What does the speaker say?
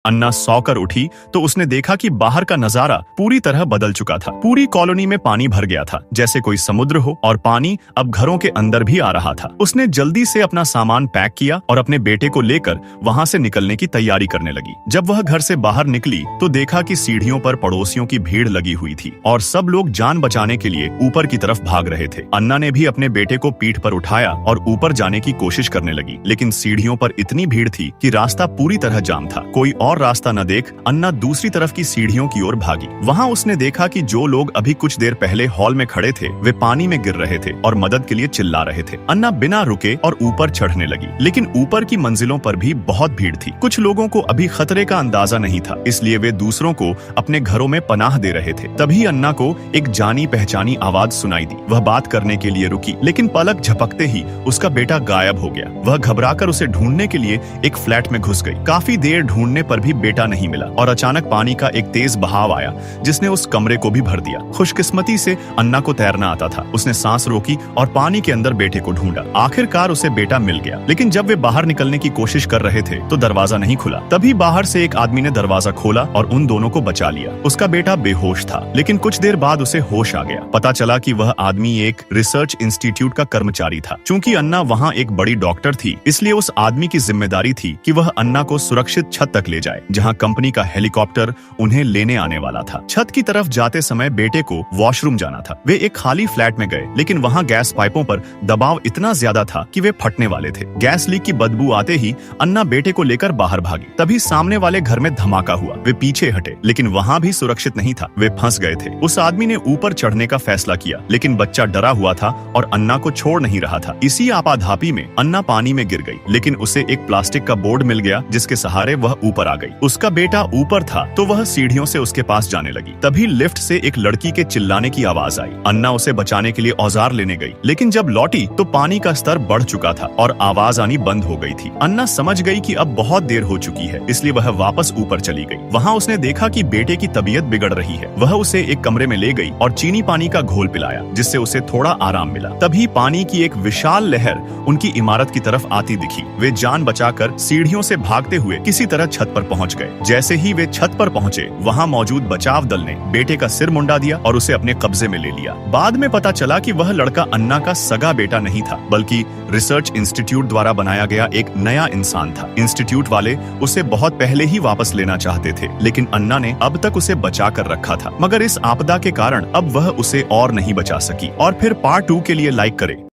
अन्ना सौकर उठी तो उसने देखा कि बाहर का नजारा पूरी तरह बदल चुका था। पूरी कॉलोनी में पानी भर गया था, जैसे कोई समुद्र हो, और पानी अब घरों के अंदर भी आ रहा था। उसने जल्दी से अपना सामान पैक किया और अपने बेटे को लेकर वहां से निकलने की तैयारी करने लगी। जब वह घर से बाहर निकली तो देखा कि सीढ़ियों पर पड़ोसियों की भीड़ लगी हुई थी और सब लोग जान बचाने के लिए ऊपर की तरफ भाग रहे थे। अन्ना ने भी अपने बेटे को पीठ पर उठाया और ऊपर जाने की कोशिश करने लगी, लेकिन सीढ़ियों पर इतनी भीड़ थी कि रास्ता पूरी तरह जाम था। कोई और रास्ता न देख अन्ना दूसरी तरफ की सीढ़ियों की ओर भागी। वहां उसने देखा कि जो लोग अभी कुछ देर पहले हॉल में खड़े थे वे पानी में गिर रहे थे और मदद के लिए चिल्ला रहे थे। अन्ना बिना रुके और ऊपर चढ़ने लगी, लेकिन ऊपर की मंजिलों पर भी बहुत भीड़ थी। कुछ लोगों को अभी खतरे का अंदाजा नहीं था, इसलिए वे दूसरों को अपने घरों में पनाह दे रहे थे। तभी अन्ना को एक जानी पहचानी आवाज सुनाई दी। वह बात करने के लिए रुकी, लेकिन पलक झपकते ही उसका बेटा गायब हो गया। वह घबराकर उसे ढूंढने के लिए एक फ्लैट में घुस गई। काफी देर ढूंढने पर भी बेटा नहीं मिला और अचानक पानी का एक तेज बहाव आया जिसने उस कमरे को भी भर दिया। खुशकिस्मती से अन्ना को तैरना आता था। उसने सांस रोकी और पानी के अंदर बेटे को ढूंढा। आखिरकार उसे बेटा मिल गया, लेकिन जब वे बाहर निकलने की कोशिश कर रहे थे तो दरवाजा नहीं खुला। तभी बाहर से एक आदमी ने दरवाजा खोला और उन दोनों को बचा लिया। उसका बेटा बेहोश था, लेकिन कुछ देर बाद उसे होश आ गया। पता चला कि वह आदमी एक रिसर्च इंस्टीट्यूट का कर्मचारी था। चूंकि अन्ना वहाँ एक बड़ी डॉक्टर थी, इसलिए उस आदमी की जिम्मेदारी थी कि वह अन्ना को सुरक्षित छत तक ले जाए, जहाँ कंपनी का हेलीकॉप्टर उन्हें लेने आने वाला था। छत की तरफ जाते समय बेटे को वॉशरूम जाना था। वे एक खाली फ्लैट में गए, लेकिन वहाँ गैस पाइपों पर दबाव इतना ज्यादा था कि वे फटने वाले थे। गैस लीक की बदबू आते ही अन्ना बेटे को लेकर बाहर भागी। तभी सामने वाले घर में धमाका हुआ। वे पीछे हटे, लेकिन वहाँ भी सुरक्षित नहीं था। वे फंस गए थे। उस आदमी ने ऊपर चढ़ने का फैसला किया, लेकिन बच्चा डरा हुआ था और अन्ना को छोड़ नहीं रहा था। इसी आपाधापी में अन्ना पानी में गिर गई, लेकिन उसे एक प्लास्टिक का बोर्ड मिल गया जिसके सहारे वह ऊपर आ गई। उसका बेटा ऊपर था तो वह सीढ़ियों से उसके पास जाने लगी। तभी लिफ्ट से एक लड़की के चिल्लाने की आवाज आई। अन्ना उसे बचाने के लिए औजार लेने गई, लेकिन जब लौटी तो पानी का स्तर बढ़ चुका था और आवाज आनी बंद हो गई थी। अन्ना समझ गई कि अब बहुत देर हो चुकी है, इसलिए वह वापस ऊपर चली गई। वहाँ उसने देखा कि बेटे की तबीयत बिगड़ रही है। वह उसे एक कमरे में ले गई और चीनी पानी का घोल पिलाया, जिससे उसे थोड़ा आराम मिला। तभी पानी की एक विशाल लहर उनकी इमारत की तरफ आती दिखी। वे जान बचाकर सीढ़ियों से भागते हुए किसी तरह छत पर पहुंच गए। जैसे ही वे छत पर पहुंचे, वहां मौजूद बचाव दल ने बेटे का सिर मुंडा दिया और उसे अपने कब्जे में ले लिया। बाद में पता चला कि वह लड़का अन्ना का सगा बेटा नहीं था, बल्कि रिसर्च इंस्टीट्यूट द्वारा बनाया गया एक नया इंसान था। इंस्टीट्यूट वाले उसे बहुत पहले ही वापस लेना चाहते थे, लेकिन अन्ना ने अब तक उसे बचा कर रखा था। मगर इस आपदा के कारण अब वह उसे और नहीं बचा सकी। और फिर पार्ट 2 के लिए लाइक करें।